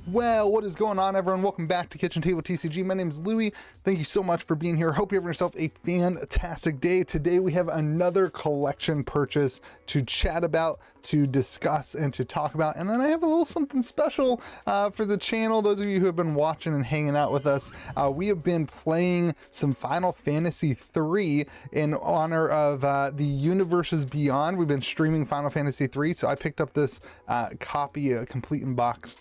Well, what is going on, everyone? Welcome back to Kitchen Table TCG. My name is Louie. Thank you so much for being here. Hope you're having yourself a fantastic day. Today we have another collection purchase to chat about, to discuss, and to talk about. And then I have a little something special for the channel. Those of you who have been watching and hanging out with us, we have been playing some Final Fantasy III in honor of the Universes Beyond. We've been streaming Final Fantasy III, so I picked up this copy, complete in box.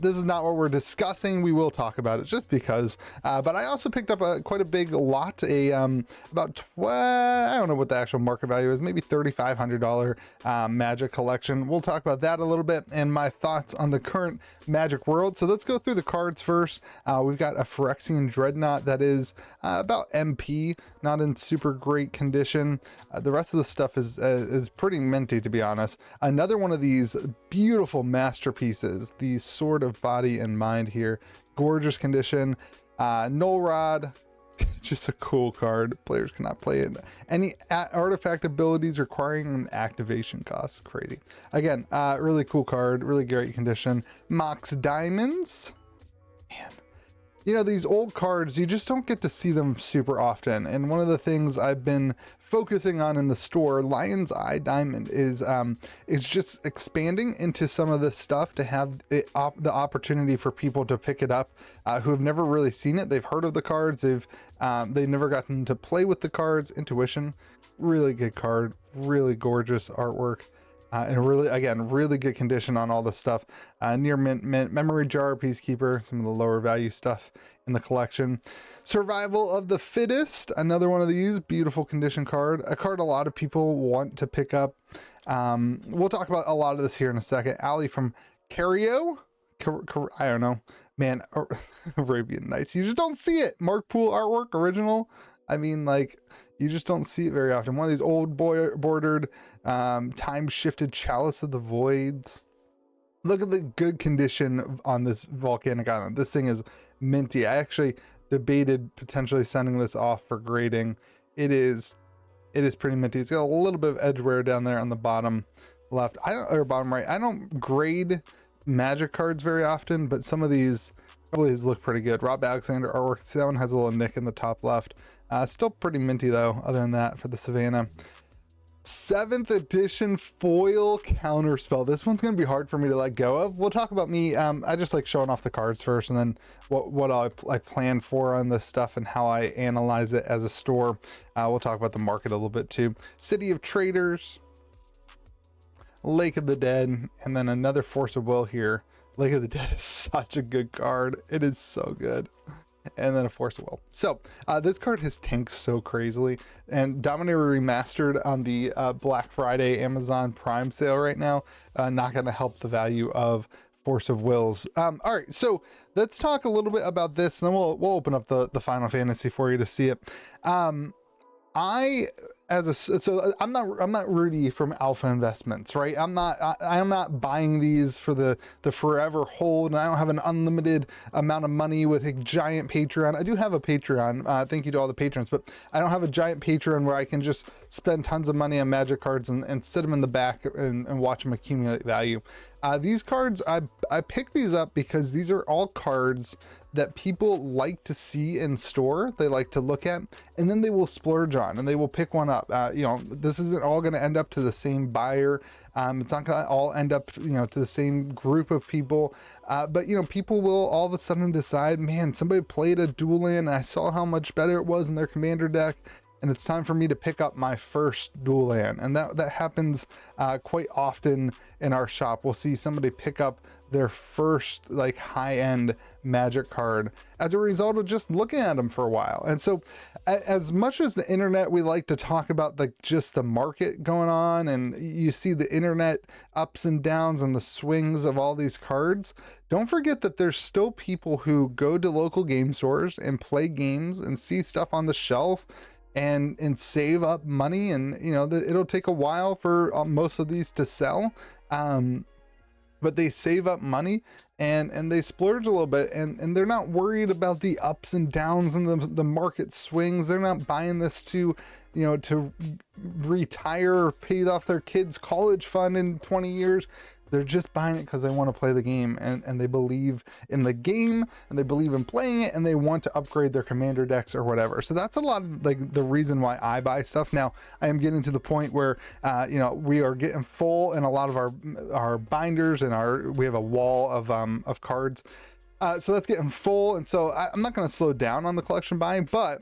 This is not what we're discussing. We will talk about it just because, but I also picked up quite a big lot, about I don't know what the actual market value is, maybe $3,500 Magic collection. We'll talk about that a little bit and my thoughts on the current Magic world. So let's go through the cards first. We've got a Phyrexian Dreadnought that is about MP, not in super great condition. The rest of the stuff is pretty minty, to be honest. Another one of these beautiful masterpieces, the Sword of Body and Mind here, gorgeous condition. Null Rod, just a cool card. Players cannot play it. Any artifact abilities requiring an activation cost. Crazy. Again, really cool card, really great condition. Mox Diamonds. Man, you know, these old cards, you just don't get to see them super often. And one of the things I've been focusing on in the store, Lion's Eye Diamond, is just expanding into some of this stuff to have the opportunity for people to pick it up who have never really seen it. They've heard of the cards. They've never gotten to play with the cards. Intuition, really good card, really gorgeous artwork. And really, again, really good condition on all this stuff. Near mint, Memory Jar, Peacekeeper, some of the lower value stuff in the collection. Survival of the Fittest, another one of these, beautiful condition card. A card a lot of people want to pick up. We'll talk about a lot of this here in a second. Ali from Cario, I don't know, man, Arabian Nights. You just don't see it. Mark Poole artwork, original. I mean, like, you just don't see it very often. One of these old bordered, time-shifted Chalice of the Voids. Look at the good condition on this volcanic island. This thing is minty. I actually debated potentially sending this off for grading. It is pretty minty. It's got a little bit of edge wear down there on the bottom left. Or bottom right. I don't grade Magic cards very often, but some of these look pretty good. Rob Alexander artwork. See, that one has a little nick in the top left. Still pretty minty though, other than that, for the Savannah. 7th edition foil counterspell. This one's going to be hard for me to let go of. We'll talk about me. I just like showing off the cards first, and then what I plan for on this stuff and how I analyze it as a store. We'll talk about the market a little bit too. City of Traders, Lake of the Dead, and then another Force of Will here. Lake of the Dead is such a good card. It is so good. And then a Force of Will. So this card has tanked so crazily, and Dominator Remastered on the Black Friday Amazon Prime sale right now, not going to help the value of Force of Wills. All right, so let's talk a little bit about this, and then we'll open up the Final Fantasy for you to see it. I'm not Rudy from Alpha Investments, right? I'm not buying these for the forever hold, and I don't have an unlimited amount of money with a giant Patreon. I do have a Patreon. Thank you to all the patrons, but I don't have a giant Patreon where I can just spend tons of money on Magic cards and sit them in the back and watch them accumulate value. These cards, I picked these up because these are all cards that people like to see in store, they like to look at, and then they will splurge on and they will pick one up. You know, this isn't all going to end up to the same buyer. It's not going to all end up, you know, to the same group of people. But, you know, people will all of a sudden decide, man, somebody played a dual land and I saw how much better it was in their commander deck, and it's time for me to pick up my first dual land. And that happens quite often in our shop. We'll see somebody pick up their first like high-end Magic card as a result of just looking at them for a while. And so as much as the internet, we like to talk about like just the market going on, and you see the internet ups and downs and the swings of all these cards, don't forget that there's still people who go to local game stores and play games and see stuff on the shelf and save up money. And you know, it'll take a while for most of these to sell, but they save up money and they splurge a little bit, and they're not worried about the ups and downs and the market swings. They're not buying this to, you know, to retire or pay off their kids' college fund in 20 years. They're just buying it because they want to play the game, and they believe in the game, and they believe in playing it, and they want to upgrade their commander decks or whatever. So that's a lot of like the reason why I buy stuff. Now I am getting to the point where you know, we are getting full in a lot of our binders, and we have a wall of cards. So that's getting full, and so I'm not going to slow down on the collection buying, but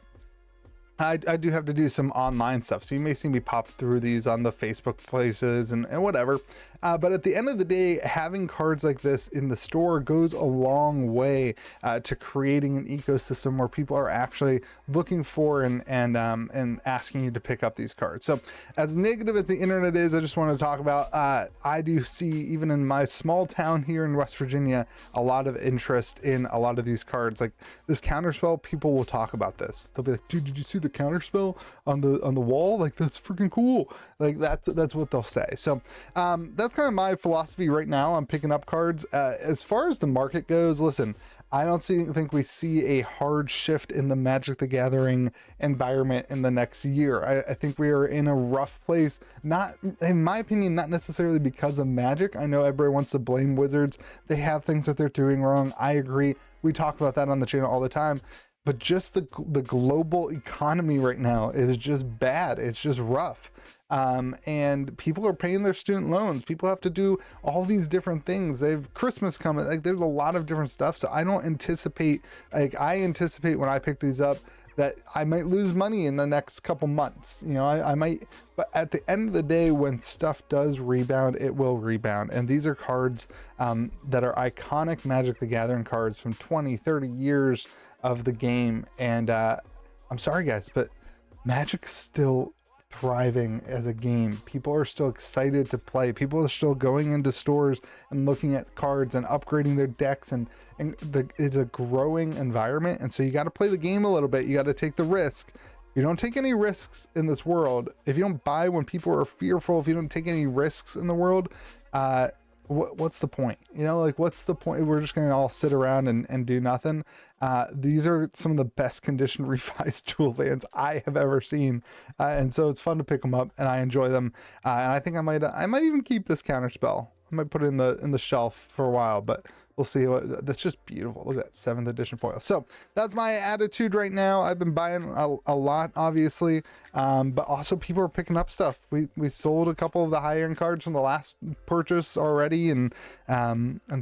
I do have to do some online stuff. So you may see me pop through these on the Facebook places and whatever. But at the end of the day, having cards like this in the store goes a long way to creating an ecosystem where people are actually looking for and asking you to pick up these cards. So as negative as the internet is, I just want to talk about, I do see, even in my small town here in West Virginia, a lot of interest in a lot of these cards. Like this counterspell, people will talk about this. They'll be like, dude, did you see the counterspell on the wall? Like, that's freaking cool. Like that's what they'll say. So that's kind of my philosophy right now. I'm picking up cards. As far as the market goes, listen, I don't think we see a hard shift in the Magic the Gathering environment in the next year. I think we are in a rough place, not, in my opinion, not necessarily because of Magic. I know everybody wants to blame Wizards. They have things that they're doing wrong. I agree. We talk about that on the channel all the time. But just the global economy right now is just bad. It's just rough. And people are paying their student loans. People have to do all these different things. They have Christmas coming. Like, there's a lot of different stuff. So I don't anticipate, like, I anticipate when I pick these up that I might lose money in the next couple months. You know, I might, but at the end of the day, when stuff does rebound, it will rebound. And these are cards that are iconic Magic the Gathering cards from 20, 30 years of the game. And I'm sorry guys, but Magic's still thriving as a game. People are still excited to play. People are still going into stores and looking at cards and upgrading their decks, and it's a growing environment. And so you got to play the game a little bit. You got to take the risk. You don't take any risks in this world. If you don't buy when people are fearful, if you don't take any risks in the world, what's the point? You know, like, what's the point? We're just gonna all sit around and do nothing. These are some of the best conditioned refis dual lands I have ever seen, and so it's fun to pick them up, and I enjoy them. And I think I might even keep this counterspell. I might put it in the shelf for a while, but we'll see. That's just beautiful. Look at that 7th edition foil. So that's my attitude right now. I've been buying a lot, obviously, but also people are picking up stuff. We sold a couple of the high end cards from the last purchase already, and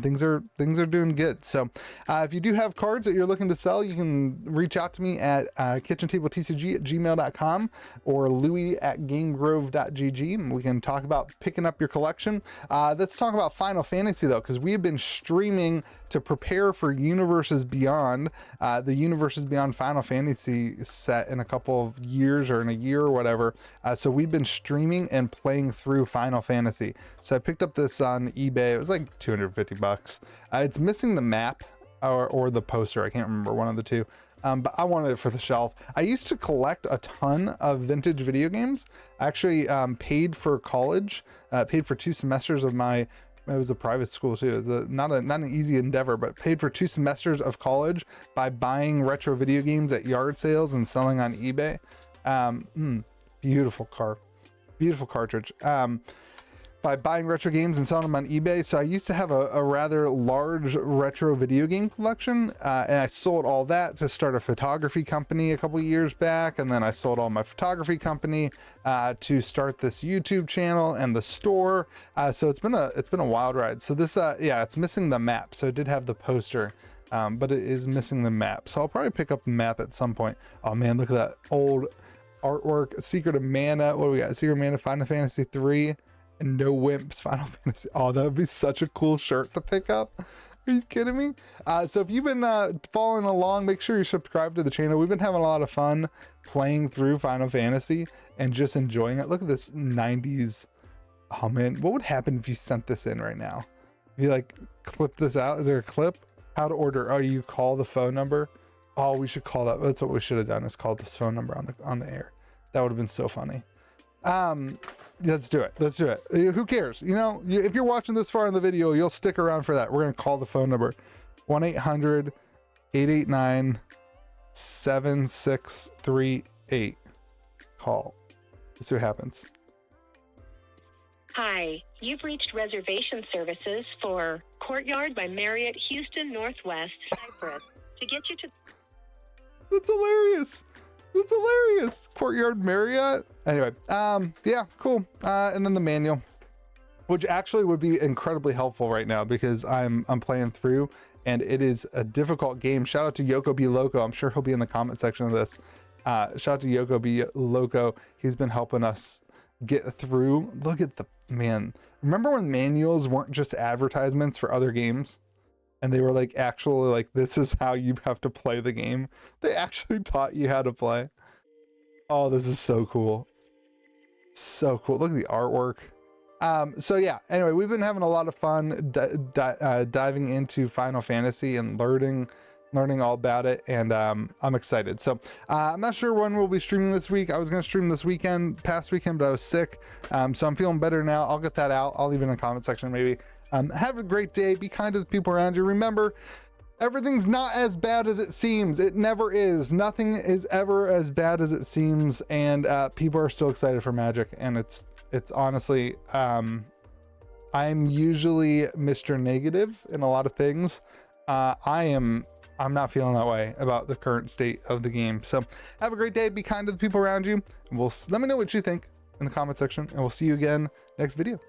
things are doing good. So if you do have cards that you're looking to sell, you can reach out to me at KitchenTableTCG@gmail.com or louis@gamegrove.gg, and we can talk about picking up your collection. Let's talk about Final Fantasy though, because we have been streaming to prepare for Universes Beyond. The Universes Beyond Final Fantasy is set in a couple of years, or in a year or whatever. So we've been streaming and playing through Final Fantasy. So I picked up this on eBay. It was like 250 bucks. It's missing the map or the poster. I can't remember, one of the two. But I wanted it for the shelf. I used to collect a ton of vintage video games. I actually paid for college, paid for 2 semesters of my, it was a private school too. It's not an easy endeavor, but paid for 2 semesters of college by buying retro video games at yard sales and selling on eBay. Beautiful cartridge. By buying retro games and selling them on eBay. So I used to have a rather large retro video game collection, and I sold all that to start a photography company a couple years back, and then I sold all my photography company to start this YouTube channel and the store. So it's been a wild ride. So this yeah, it's missing the map. So it did have the poster, but it is missing the map. So I'll probably pick up the map at some point. Oh man, look at that old artwork. Secret of Mana. What do we got? Secret of Mana, Final Fantasy 3. And No Wimps Final Fantasy. Oh, that would be such a cool shirt to pick up. Are you kidding me? So if you've been following along, make sure you subscribe to the channel. We've been having a lot of fun playing through Final Fantasy and just enjoying it. Look at this 90s. Oh man, what would happen if you sent this in right now? If you like clip this out, is there a clip? How to order? Oh, you call the phone number. Oh, we should call that. That's what we should have done, is called this phone number on the air. That would have been so funny. Let's do it. Who cares? You know, if you're watching this far in the video, you'll stick around for that. We're going to call the phone number 1-800-889-7638. Call. Let's see what happens. Hi, you've reached reservation services for Courtyard by Marriott Houston Northwest Cyprus. To get you to... That's hilarious. That's hilarious. Courtyard Marriott. Anyway, yeah, cool. And then the manual, which actually would be incredibly helpful right now because I'm playing through and it is a difficult game. Shout out to Yoko Be Loco. I'm sure he'll be in the comment section of this. Shout out to Yoko Be Loco. He's been helping us get through. Look at the man. Remember when manuals weren't just advertisements for other games? And they were like, actually, like, this is how you have to play the game. They actually taught you how to play. Oh, this is so cool. So cool. Look at the artwork. So yeah, anyway, we've been having a lot of fun diving into Final Fantasy and learning all about it. And I'm excited. So I'm not sure when we'll be streaming this week. I was going to stream this past weekend, but I was sick. So I'm feeling better now. I'll get that out. I'll leave it in the comment section maybe. Have a great day. Be kind to the people around you. Remember, everything's not as bad as it seems. It never is. Nothing is ever as bad as it seems. And people are still excited for Magic. And it's honestly, I'm usually Mr. Negative in a lot of things. I'm not feeling that way about the current state of the game. So have a great day. Be kind to the people around you. Let me know what you think in the comment section, and we'll see you again next video.